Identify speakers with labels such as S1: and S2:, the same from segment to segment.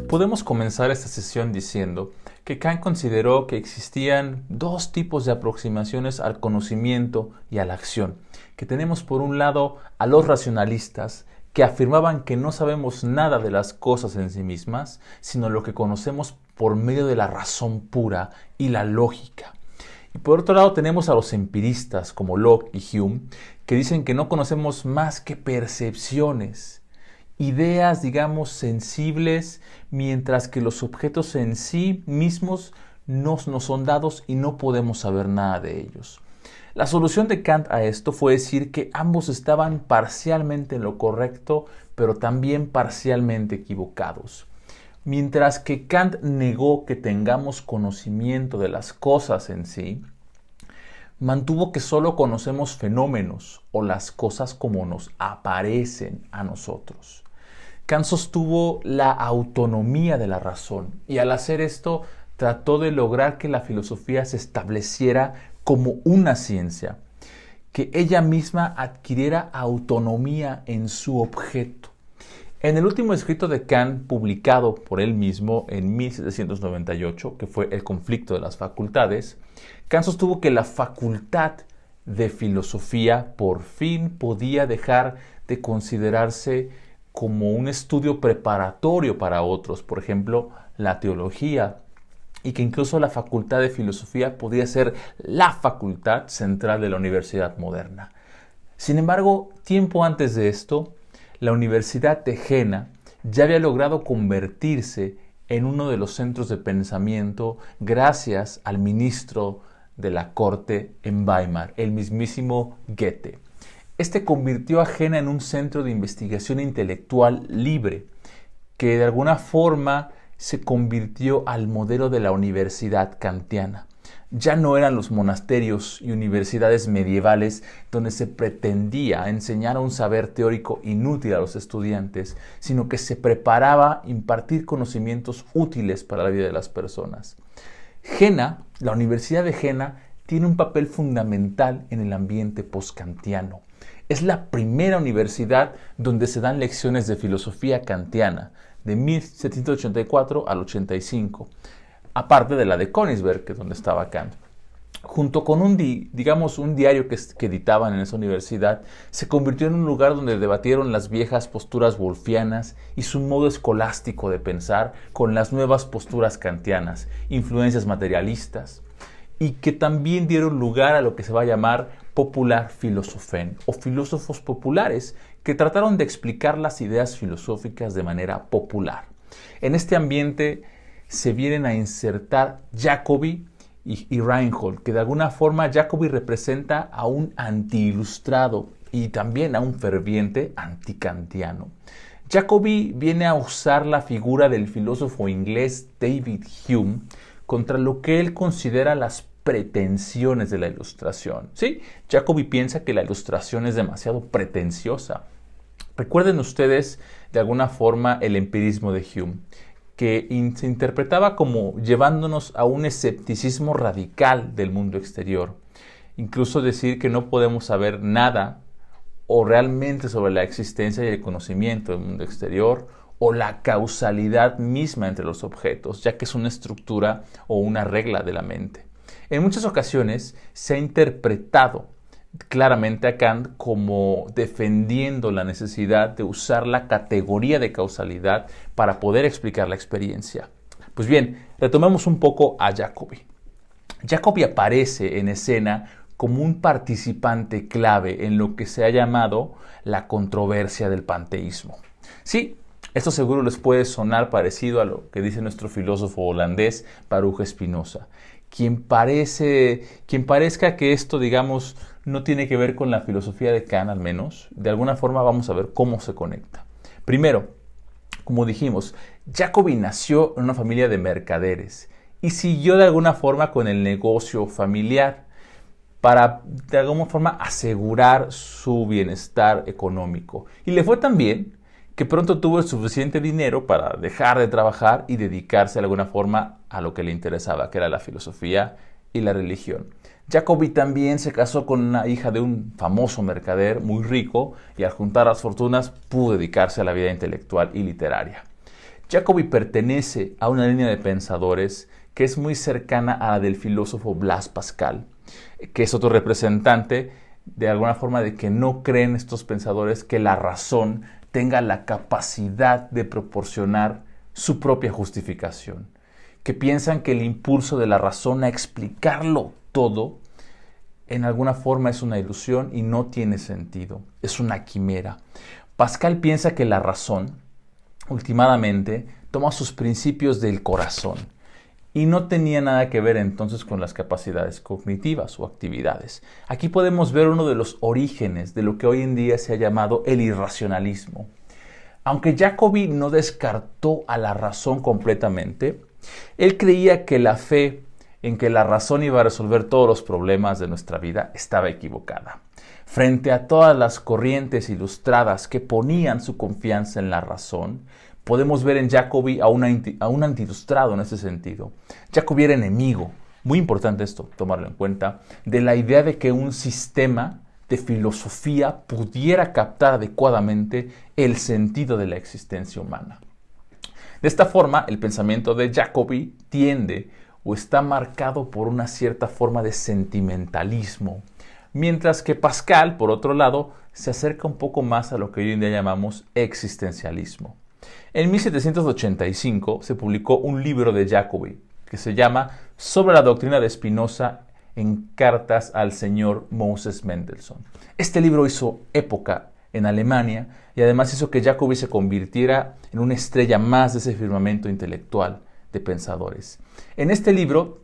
S1: Podemos comenzar esta sesión diciendo que Kant consideró que existían dos tipos de aproximaciones al conocimiento y a la acción. Que tenemos por un lado a los racionalistas, que afirmaban que no sabemos nada de las cosas en sí mismas, sino lo que conocemos por medio de la razón pura y la lógica. Y por otro lado tenemos a los empiristas como Locke y Hume, que dicen que no conocemos más que percepciones, ideas, digamos, sensibles, mientras que los objetos en sí mismos no nos son dados y no podemos saber nada de ellos. La solución de Kant a esto fue decir que ambos estaban parcialmente en lo correcto, pero también parcialmente equivocados. Mientras que Kant negó que tengamos conocimiento de las cosas en sí, mantuvo que solo conocemos fenómenos o las cosas como nos aparecen a nosotros. Kant sostuvo la autonomía de la razón y al hacer esto trató de lograr que la filosofía se estableciera como una ciencia, que ella misma adquiriera autonomía en su objeto. En el último escrito de Kant, publicado por él mismo en 1798, que fue El conflicto de las facultades, Kant sostuvo que la facultad de filosofía por fin podía dejar de considerarse como un estudio preparatorio para otros, por ejemplo, la teología, y que incluso la facultad de filosofía podía ser la facultad central de la universidad moderna. Sin embargo, tiempo antes de esto, la Universidad de Jena ya había logrado convertirse en uno de los centros de pensamiento gracias al ministro de la corte en Weimar, el mismísimo Goethe. Este convirtió a Jena en un centro de investigación intelectual libre, que de alguna forma se convirtió al modelo de la universidad kantiana. Ya no eran los monasterios y universidades medievales donde se pretendía enseñar un saber teórico inútil a los estudiantes, sino que se preparaba impartir conocimientos útiles para la vida de las personas. Jena, la Universidad de Jena, tiene un papel fundamental en el ambiente postkantiano. Es la primera universidad donde se dan lecciones de filosofía kantiana, de 1784 al 85, aparte de la de Königsberg, que es donde estaba Kant. Junto con un diario que editaban en esa universidad, se convirtió en un lugar donde debatieron las viejas posturas wolfianas y su modo escolástico de pensar con las nuevas posturas kantianas, influencias materialistas, y que también dieron lugar a lo que se va a llamar popular filosofén o filósofos populares que trataron de explicar las ideas filosóficas de manera popular. En este ambiente se vienen a insertar Jacobi y Reinhold, que de alguna forma Jacobi representa a un anti-ilustrado y también a un ferviente antikantiano. Jacobi viene a usar la figura del filósofo inglés David Hume contra lo que él considera las pretensiones de la ilustración. Sí, Jacobi piensa que la ilustración es demasiado pretenciosa. Recuerden ustedes de alguna forma el empirismo de Hume, que se interpretaba como llevándonos a un escepticismo radical del mundo exterior. Incluso decir que no podemos saber nada o realmente sobre la existencia y el conocimiento del mundo exterior o la causalidad misma entre los objetos, ya que es una estructura o una regla de la mente. En muchas ocasiones se ha interpretado claramente a Kant como defendiendo la necesidad de usar la categoría de causalidad para poder explicar la experiencia. Pues bien, retomemos un poco a Jacobi. Jacobi aparece en escena como un participante clave en lo que se ha llamado la controversia del panteísmo. Sí, esto seguro les puede sonar parecido a lo que dice nuestro filósofo holandés Baruch Spinoza. Quien parezca que esto, digamos, no tiene que ver con la filosofía de Kant, al menos, de alguna forma vamos a ver cómo se conecta. Primero, como dijimos, Jacobi nació en una familia de mercaderes y siguió de alguna forma con el negocio familiar para de alguna forma asegurar su bienestar económico. Y le fue tan bien que pronto tuvo el suficiente dinero para dejar de trabajar y dedicarse de alguna forma a lo que le interesaba, que era la filosofía y la religión. Jacobi también se casó con una hija de un famoso mercader muy rico y al juntar las fortunas pudo dedicarse a la vida intelectual y literaria. Jacobi pertenece a una línea de pensadores que es muy cercana a la del filósofo Blaise Pascal, que es otro representante de alguna forma de que no creen estos pensadores que la razón tenga la capacidad de proporcionar su propia justificación, que piensan que el impulso de la razón a explicarlo todo en alguna forma es una ilusión y no tiene sentido, es una quimera. Pascal piensa que la razón, últimamente, toma sus principios del corazón y no tenía nada que ver entonces con las capacidades cognitivas o actividades. Aquí podemos ver uno de los orígenes de lo que hoy en día se ha llamado el irracionalismo. Aunque Jacobi no descartó a la razón completamente, él creía que la fe en que la razón iba a resolver todos los problemas de nuestra vida estaba equivocada. Frente a todas las corrientes ilustradas que ponían su confianza en la razón, podemos ver en Jacobi a un antiilustrado en ese sentido. Jacobi era enemigo, muy importante esto, tomarlo en cuenta, de la idea de que un sistema de filosofía pudiera captar adecuadamente el sentido de la existencia humana. De esta forma, el pensamiento de Jacobi tiende o está marcado por una cierta forma de sentimentalismo, mientras que Pascal, por otro lado, se acerca un poco más a lo que hoy en día llamamos existencialismo. En 1785 se publicó un libro de Jacobi que se llama Sobre la doctrina de Spinoza en cartas al señor Moses Mendelssohn. Este libro hizo época en Alemania y además hizo que Jacobi se convirtiera en una estrella más de ese firmamento intelectual de pensadores. En este libro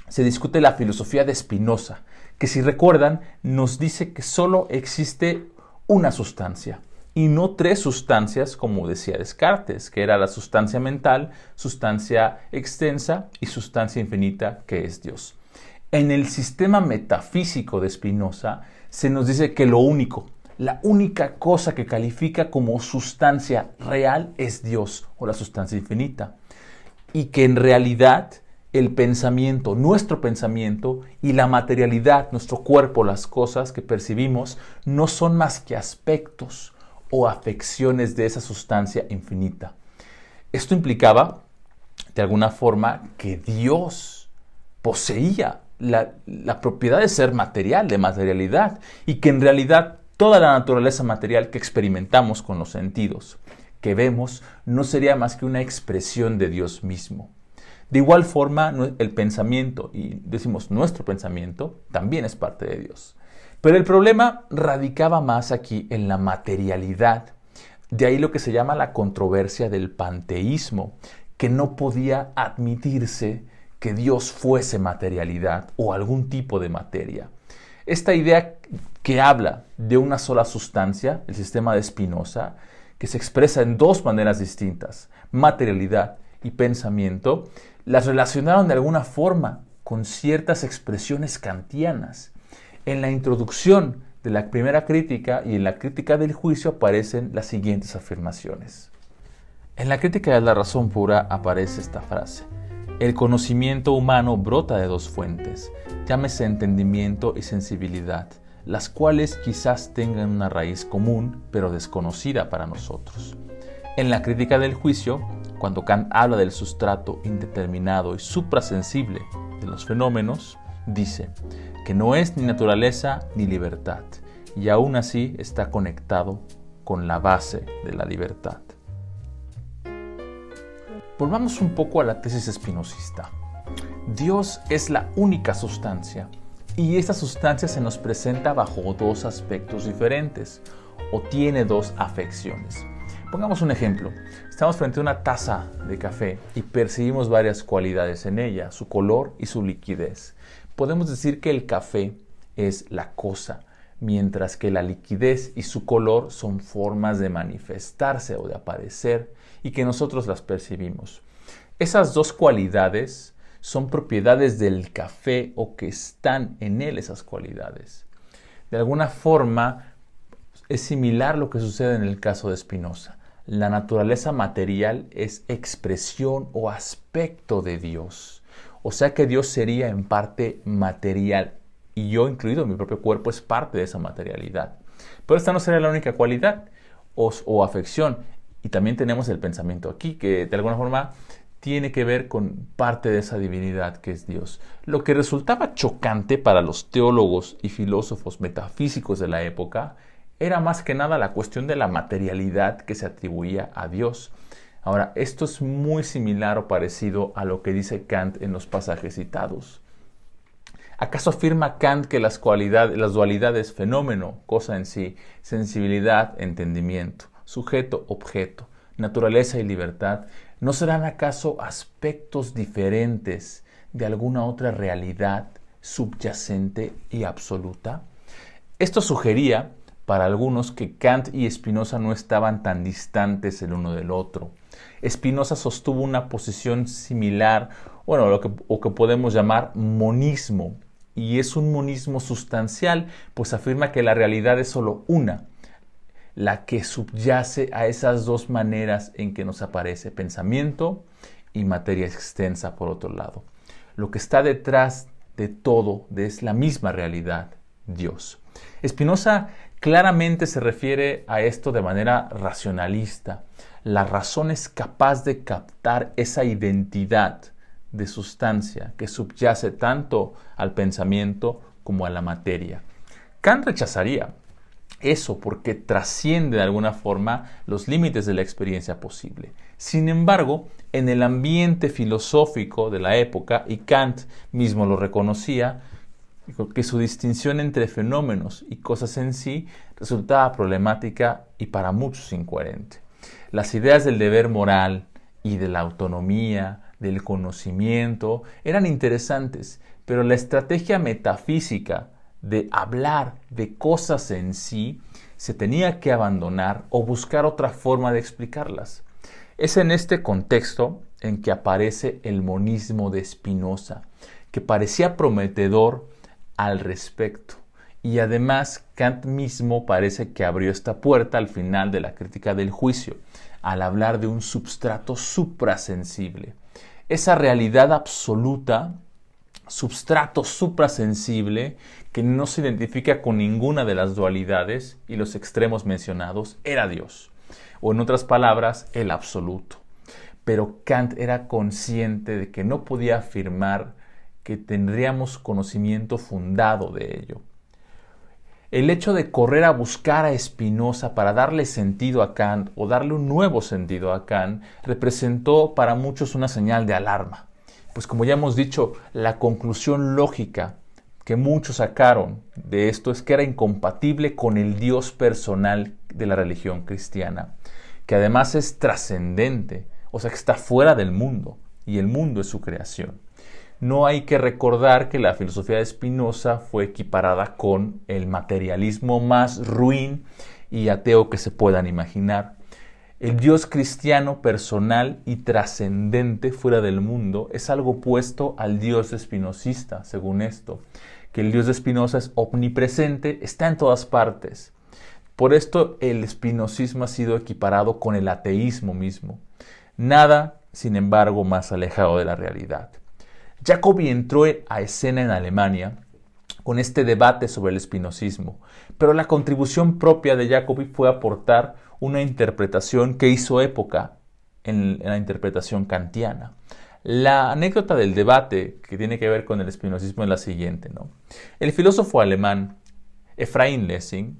S1: se discute la filosofía de Spinoza, que si recuerdan nos dice que solo existe una sustancia y no tres sustancias como decía Descartes, que era la sustancia mental, sustancia extensa y sustancia infinita que es Dios. En el sistema metafísico de Spinoza se nos dice que lo único, la única cosa que califica como sustancia real es Dios o la sustancia infinita. Y que en realidad el pensamiento, nuestro pensamiento y la materialidad, nuestro cuerpo, las cosas que percibimos, no son más que aspectos o afecciones de esa sustancia infinita. Esto implicaba, de alguna forma, que Dios poseía la propiedad de ser material, de materialidad, y que en realidad toda la naturaleza material que experimentamos con los sentidos, que vemos, no sería más que una expresión de Dios mismo. De igual forma, el pensamiento, y decimos nuestro pensamiento, también es parte de Dios. Pero el problema radicaba más aquí en la materialidad. De ahí lo que se llama la controversia del panteísmo, que no podía admitirse que Dios fuese materialidad o algún tipo de materia. Esta idea que habla de una sola sustancia, el sistema de Spinoza, que se expresa en dos maneras distintas, materialidad y pensamiento, las relacionaron de alguna forma con ciertas expresiones kantianas. En la introducción de la primera crítica y en la crítica del juicio aparecen las siguientes afirmaciones. En la crítica de la razón pura aparece esta frase: el conocimiento humano brota de dos fuentes, llámese entendimiento y sensibilidad, las cuales quizás tengan una raíz común, pero desconocida para nosotros. En la crítica del juicio, cuando Kant habla del sustrato indeterminado y suprasensible de los fenómenos, dice que no es ni naturaleza ni libertad, y aún así está conectado con la base de la libertad. Volvamos un poco a la tesis espinosista. Dios es la única sustancia, y esta sustancia se nos presenta bajo dos aspectos diferentes, o tiene dos afecciones. Pongamos un ejemplo. Estamos frente a una taza de café y percibimos varias cualidades en ella, su color y su liquidez. Podemos decir que el café es la cosa, mientras que la liquidez y su color son formas de manifestarse o de aparecer y que nosotros las percibimos. Esas dos cualidades son propiedades del café o que están en él esas cualidades. De alguna forma es similar lo que sucede en el caso de Spinoza. la naturaleza material es expresión o aspecto de Dios. O sea que Dios sería en parte material y yo, incluido mi propio cuerpo, es parte de esa materialidad. Pero esta no sería la única cualidad o afección. Y también tenemos el pensamiento aquí, que de alguna forma tiene que ver con parte de esa divinidad que es Dios. Lo que resultaba chocante para los teólogos y filósofos metafísicos de la época era más que nada la cuestión de la materialidad que se atribuía a Dios. Ahora, esto es muy similar o parecido a lo que dice Kant en los pasajes citados. ¿Acaso afirma Kant que las dualidades fenómeno, cosa en sí, sensibilidad, entendimiento, sujeto, objeto, naturaleza y libertad, no serán acaso aspectos diferentes de alguna otra realidad subyacente y absoluta? Esto sugería para algunos que Kant y Spinoza no estaban tan distantes el uno del otro. Spinoza sostuvo una posición similar, lo que podemos llamar monismo, y es un monismo sustancial, pues afirma que la realidad es solo una, la que subyace a esas dos maneras en que nos aparece pensamiento y materia extensa por otro lado. Lo que está detrás de todo es la misma realidad, Dios. Spinoza claramente se refiere a esto de manera racionalista. La razón es capaz de captar esa identidad de sustancia que subyace tanto al pensamiento como a la materia. Kant rechazaría eso porque trasciende de alguna forma los límites de la experiencia posible. Sin embargo, en el ambiente filosófico de la época, y Kant mismo lo reconocía, que su distinción entre fenómenos y cosas en sí resultaba problemática y para muchos incoherente. Las ideas del deber moral y de la autonomía, del conocimiento, eran interesantes, pero la estrategia metafísica de hablar de cosas en sí se tenía que abandonar o buscar otra forma de explicarlas. Es en este contexto en que aparece el monismo de Spinoza, que parecía prometedor al respecto. Y además Kant mismo parece que abrió esta puerta al final de la crítica del juicio, al hablar de un substrato suprasensible. Esa realidad absoluta, substrato suprasensible, que no se identifica con ninguna de las dualidades y los extremos mencionados, era Dios. O en otras palabras, el absoluto. Pero Kant era consciente de que no podía afirmar que tendríamos conocimiento fundado de ello. El hecho de correr a buscar a Spinoza para darle sentido a Kant o darle un nuevo sentido a Kant representó para muchos una señal de alarma. Pues como ya hemos dicho, la conclusión lógica que muchos sacaron de esto es que era incompatible con el Dios personal de la religión cristiana, que además es trascendente, o sea que está fuera del mundo y el mundo es su creación. No hay que recordar que la filosofía de Spinoza fue equiparada con el materialismo más ruin y ateo que se puedan imaginar. El Dios cristiano personal y trascendente fuera del mundo es algo opuesto al Dios espinosista, según esto, que el Dios de Spinoza es omnipresente, está en todas partes. Por esto el espinosismo ha sido equiparado con el ateísmo mismo. Nada, sin embargo, más alejado de la realidad. Jacobi entró a escena en Alemania con este debate sobre el espinosismo, pero la contribución propia de Jacobi fue aportar una interpretación que hizo época en la interpretación kantiana. La anécdota del debate que tiene que ver con el espinosismo es la siguiente, ¿no? El filósofo alemán Ephraim Lessing,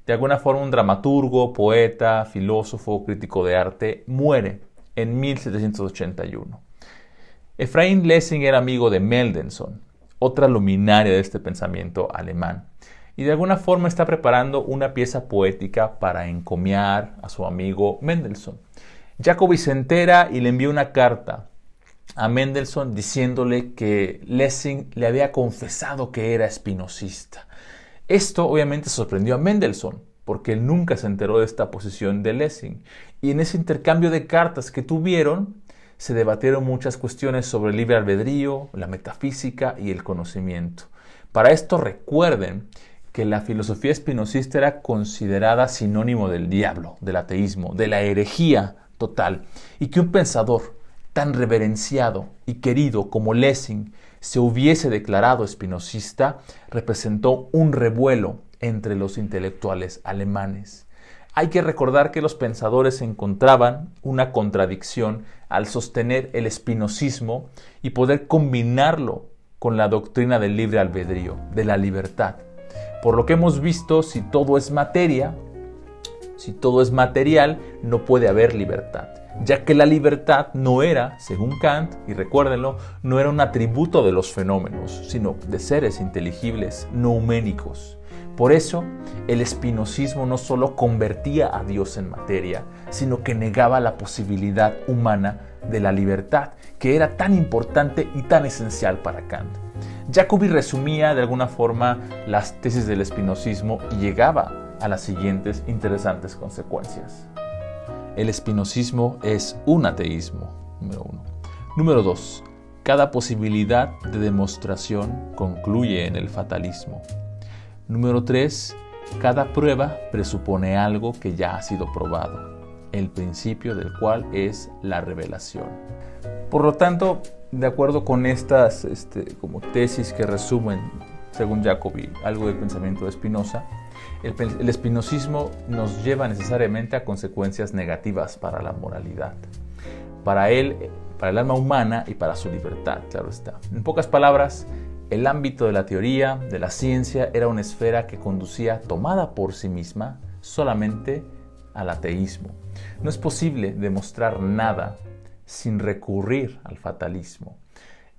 S1: de alguna forma un dramaturgo, poeta, filósofo, crítico de arte, muere en 1781. Ephraim Lessing era amigo de Mendelssohn, otra luminaria de este pensamiento alemán, y de alguna forma está preparando una pieza poética para encomiar a su amigo Mendelssohn. Jacobi se entera y le envía una carta a Mendelssohn diciéndole que Lessing le había confesado que era espinosista. Esto obviamente sorprendió a Mendelssohn, porque él nunca se enteró de esta posición de Lessing, y en ese intercambio de cartas que tuvieron, se debatieron muchas cuestiones sobre el libre albedrío, la metafísica y el conocimiento. Para esto recuerden que la filosofía espinosista era considerada sinónimo del diablo, del ateísmo, de la herejía total, y que un pensador tan reverenciado y querido como Lessing se hubiese declarado espinosista representó un revuelo entre los intelectuales alemanes. Hay que recordar que los pensadores encontraban una contradicción al sostener el espinosismo y poder combinarlo con la doctrina del libre albedrío, de la libertad. Por lo que hemos visto, si todo es materia, si todo es material, no puede haber libertad, ya que la libertad no era, según Kant, y recuérdenlo, no era un atributo de los fenómenos, sino de seres inteligibles, nouménicos. Por eso, el espinosismo no solo convertía a Dios en materia, sino que negaba la posibilidad humana de la libertad, que era tan importante y tan esencial para Kant. Jacobi resumía de alguna forma las tesis del espinosismo y llegaba a las siguientes interesantes consecuencias. El espinosismo es un ateísmo, número 1. Número 2. Cada posibilidad de demostración concluye en el fatalismo. Número 3. Cada prueba presupone algo que ya ha sido probado, el principio del cual es la revelación. Por lo tanto, de acuerdo con estas como tesis que resumen, según Jacobi, algo del pensamiento de Spinoza, el espinosismo nos lleva necesariamente a consecuencias negativas para la moralidad, para él, para el alma humana y para su libertad, claro está. En pocas palabras, el ámbito de la teoría, de la ciencia, era una esfera que conducía, tomada por sí misma, solamente al ateísmo. No es posible demostrar nada sin recurrir al fatalismo.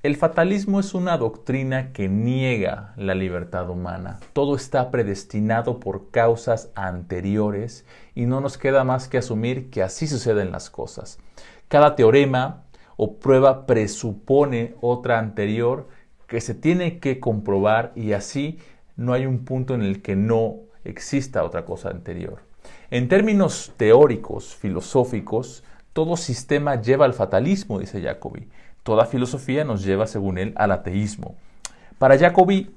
S1: El fatalismo es una doctrina que niega la libertad humana. Todo está predestinado por causas anteriores y no nos queda más que asumir que así suceden las cosas. Cada teorema o prueba presupone otra anterior que se tiene que comprobar y así no hay un punto en el que no exista otra cosa anterior. En términos teóricos, filosóficos, todo sistema lleva al fatalismo, dice Jacobi. Toda filosofía nos lleva, según él, al ateísmo. Para Jacobi,